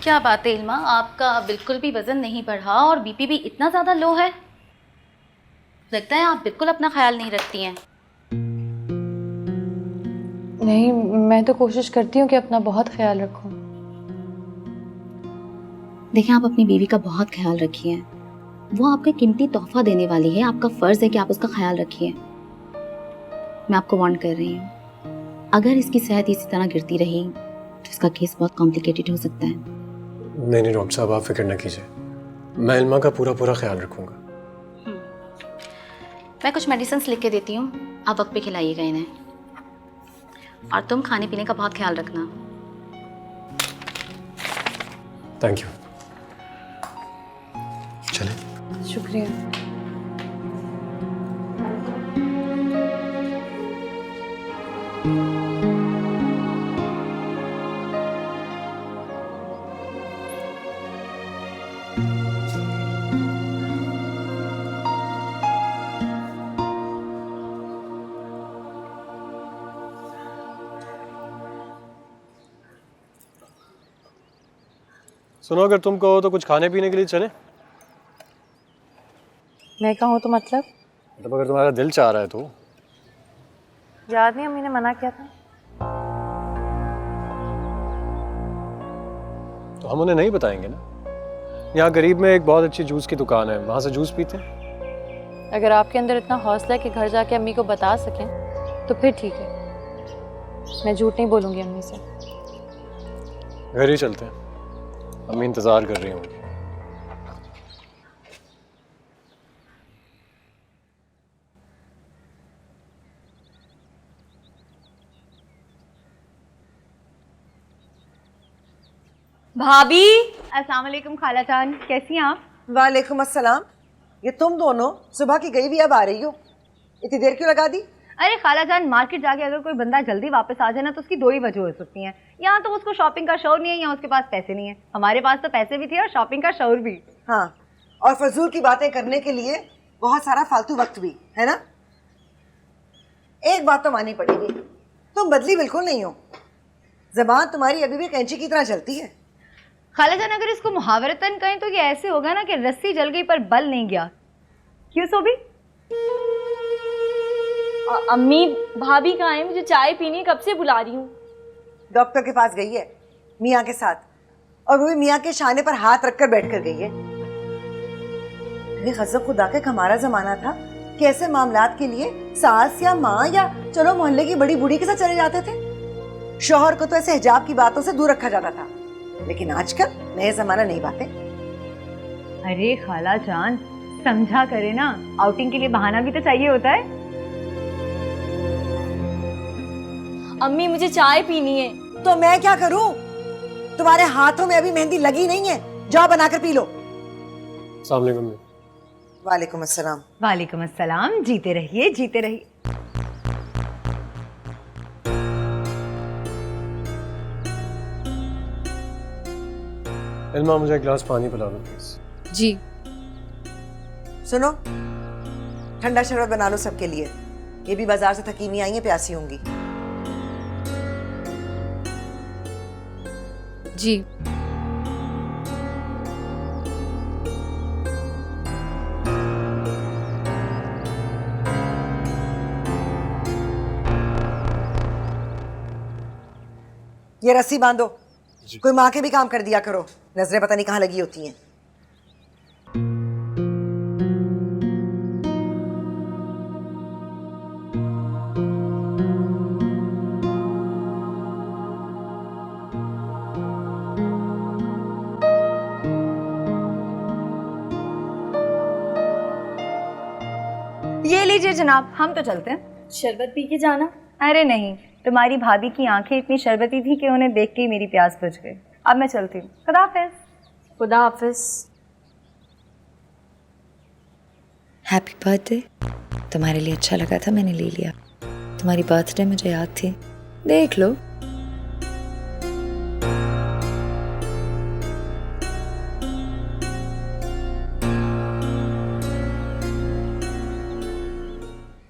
क्या बात है इल्मा, आपका बिल्कुल भी वजन नहीं बढ़ा और बीपी भी इतना ज़्यादा लो है। लगता है आप बिल्कुल अपना ख्याल नहीं रखती हैं। नहीं, मैं तो कोशिश करती हूँ कि अपना बहुत ख्याल रखूँ। देखें, आप अपनी बीवी का बहुत ख्याल रखिए। वो आपका कीमती तोहफा देने वाली है, आपका फ़र्ज़ है कि आप उसका ख्याल रखिए। मैं आपको वार्न कर रही हूँ, अगर इसकी सेहत इसी तरह गिरती रही तो इसका केस बहुत कॉम्प्लिकेटेड हो सकता है। नहीं डॉक्टर साहब, आप फिक्र न कीजिए, मैं इल्मा का पूरा ख्याल रखूंगा। मैं कुछ मेडिसिन लिख के देती हूँ, आप वक्त पे खिलाइएगा इन्हें। और तुम खाने पीने का बहुत ख्याल रखना। Thank you. चलें। शुक्रिया। सुनो, अगर तुम कहो तो कुछ खाने पीने के लिए चलें। मैं कहूँ तो मतलब अगर तुम्हारा दिल चाह रहा है तो। याद नहीं, अम्मी ने मना किया था। तो हम उन्हें नहीं बताएंगे ना। यहाँ करीब में एक बहुत अच्छी जूस की दुकान है, वहां से जूस पीते हैं। अगर आपके अंदर इतना हौसला है कि घर जाके अम्मी को बता सकें तो फिर ठीक है, मैं झूठ नहीं बोलूँगी अम्मी से। घर ही चलते हैं, अम्मी इंतजार कर रही होंगी। भाभी, अस्सलाम वालेकुम खाला जान, कैसी हैं आप? वालेकुम अस्सलाम। ये तुम दोनों सुबह की गई भी अब आ रही हो, इतनी देर क्यों लगा दी? अरे खाला जान, मार्केट जाके अगर कोई बंदा जल्दी वापस आ जाए ना तो उसकी दो ही वजह हो सकती हैं। यहाँ तो उसको शॉपिंग का शौर नहीं है या उसके पास पैसे नहीं है। हमारे पास तो पैसे भी थे और शॉपिंग का शौर भी। हाँ, और फजूल की बातें करने के लिए बहुत सारा फालतू वक्त भी है ना। एक बात तो माननी पड़ेगी, तुम बदली बिल्कुल नहीं हो। ज़बान तुम्हारी अभी भी कैंची की तरह चलती है। खाला जान, अगर इसको मुहावरतन कहें तो ये ऐसे होगा ना कि रस्सी जल गई पर बल नहीं गया। क्यों सोबी? अम्मी, भाभी कहाँ है? मुझे चाय पीनी है, कब से बुला रही हूँ। डॉक्टर के पास गई है मियाँ के साथ, और वो भी मियाँ के शाने पर हाथ रखकर बैठ कर गई है। अरे गज़ब खुदा के, हमारा जमाना था कि ऐसे मामलात के लिए सास या माँ या चलो मोहल्ले की बड़ी बूढ़ी के साथ चले जाते थे। शौहर को तो ऐसे हिजाब की बातों से दूर रखा जाता था, लेकिन आजकल नए जमाना नई बातें। अरे खाला जान, समझा करे ना, आउटिंग के लिए बहाना भी तो चाहिए होता है। अम्मी, मुझे चाय पीनी है। तो मैं क्या करूं? तुम्हारे हाथों में अभी मेहंदी लगी नहीं है, जाओ बनाकर पी लो। अस्सलाम वालेकुम। वालेकुम अस्सलाम। वालेकुम अस्सलाम, जीते रहिए जीते रहिए। इल्मा, मुझे एक गिलास पानी पिला दो प्लीज। जी। सुनो, ठंडा शरबत बना लो सबके लिए। ये भी बाजार से थकी हुई आई है, प्यासी होंगी। जी। ये रस्सी बांधो। कोई माँ के भी काम कर दिया करो, नजरें पता नहीं कहाँ लगी होती हैं। ये लीजिए जनाब, हम तो चलते हैं। शरबत पी के जाना। अरे नहीं, तुम्हारी भाभी की आंखें इतनी शरबती थी कि उन्हें देख के ही मेरी प्यास बुझ गई। अब मैं चलती हूँ, खुदा हाफिज। खुदा हाफिज। Happy birthday. तुम्हारे लिए अच्छा लगा था, मैंने ले लिया। तुम्हारी बर्थडे मुझे याद थी, देख लो।